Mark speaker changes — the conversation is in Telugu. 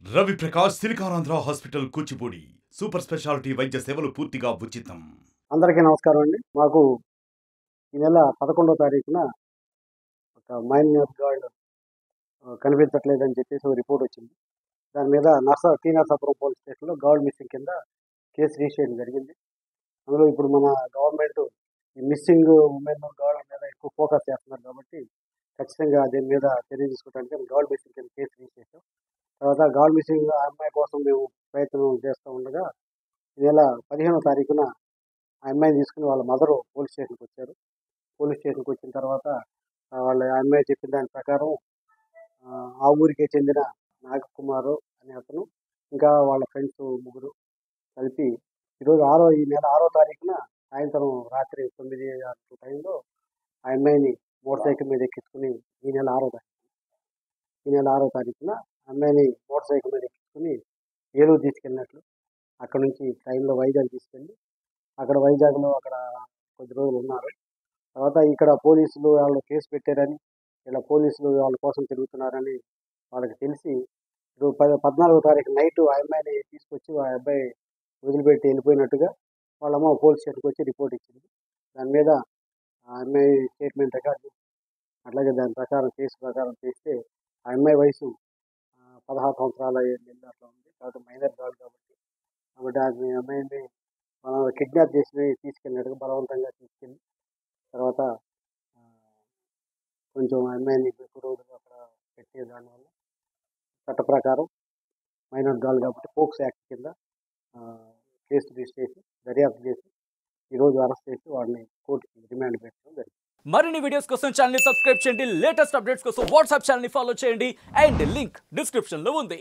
Speaker 1: Ravi Prakash Siliconandhra hospital Kuchipudi super speciality వైద్య సేవలు పూర్తిగా ఉచితం.
Speaker 2: అందరికీ నమస్కారం అండి. మాకు ఈ నెల 11వ తారీఖున ఒక మైనర్ గార్డ్ కనిపించట్లేదని చెప్పేసి ఒక రిపోర్ట్ వచ్చింది. దాని మీద టీ నర్సాపురం పోలీస్ స్టేషన్లో గార్డ్ మిస్సింగ్ కింద కేసు రిజిస్టర్ చేయడం జరిగింది. అందులో ఇప్పుడు మన గవర్నమెంట్ ఈ మిస్సింగ్ ఉమెన్ గార్డ్ మీద ఎక్కువ ఫోకస్ చేస్తున్నారు కాబట్టి ఖచ్చితంగా దీని మీద చర్య తీసుకోవడానికి గార్డ్ మిస్సింగ్ కింద కేసు రిజిస్టర్ చేసాం. తర్వాత గార్డ్ మిస్సింగ్ అమ్మాయి కోసం మేము ప్రయత్నం చేస్తూ ఉండగా ఈ నెల 15వ తారీఖున ఆ అమ్మాయిని తీసుకుని వాళ్ళ మదరు పోలీస్ స్టేషన్కి వచ్చారు. పోలీస్ స్టేషన్కి వచ్చిన తర్వాత వాళ్ళ అమ్మాయి చెప్పిన దాని ప్రకారం ఆ ఊరికే చెందిన నాగకుమారు అనే అతను ఇంకా వాళ్ళ ఫ్రెండ్స్ ముగ్గురు కలిపి ఈ నెల 6వ తారీఖున సాయంత్రం రాత్రి 9 గంటల టైంలో ఆ అమ్మాయిని మోటార్ సైకిల్ మీద ఎక్కించుకుని ఈ నెల 6వ తారీఖున అమ్మాయిని మోటార్ సైకిల్ మీద ఎక్కించుకుని ఏలూరు తీసుకెళ్ళినట్లు అక్కడ నుంచి ట్రైన్లో వైజాగ్ తీసుకెళ్ళి వైజాగ్లో కొద్ది రోజులు ఉన్నారు. తర్వాత ఇక్కడ పోలీసులు వాళ్ళు కేసు పెట్టారని ఇలా పోలీసులు వాళ్ళ కోసం తిరుగుతున్నారని వాళ్ళకి తెలిసి 14వ తారీఖు నైట్ ఆ అమ్మాయిని తీసుకొచ్చి ఆ అబ్బాయి వదిలిపెట్టి వెళ్ళిపోయినట్టుగా వాళ్ళమ్మ పోలీస్ స్టేషన్కి వచ్చి రిపోర్ట్ ఇచ్చింది. దాని మీద ఆ అమ్మాయి స్టేట్మెంట్ రికార్డు అట్లాగే దాని ప్రకారం కేసు ప్రకారం చేస్తే ఆ అమ్మాయి వయసు 16 సంవత్సరాల 7 నెలలు అట్లా ఉంది. కాబట్టి మైనర్ కాదు కాబట్టి ఆ అమ్మాయిని మనం కిడ్నాప్ చేసి తీసుకెళ్ళినట్టుగా బలవంతంగా తీసుకెళ్ళి తర్వాత కొంచెం అమ్మాయిని ఎక్కువ రోజులు అక్కడ పెట్టే దానివల్ల చట్ట ప్రకారం మైనర్ గాల్ కాబట్టి పోక్స్ యాక్ట్ కింద కేసు రిజిస్టర్ చేసి దర్యాప్తు చేసి ఈరోజు అరెస్ట్ చేసి వాడిని కోర్టుకి రిమాండ్ పెట్టడం జరిగింది.
Speaker 3: మరిన్ని వీడియోస్ కోసం ఛానల్ ని సబ్స్క్రైబ్ చేయండి. లేటెస్ట్ అప్డేట్స్ కోసం వాట్సాప్ ఛానల్ ని ఫాలో చేయండి. అండ్ లింక్ డిస్క్రిప్షన్ లో ఉంది.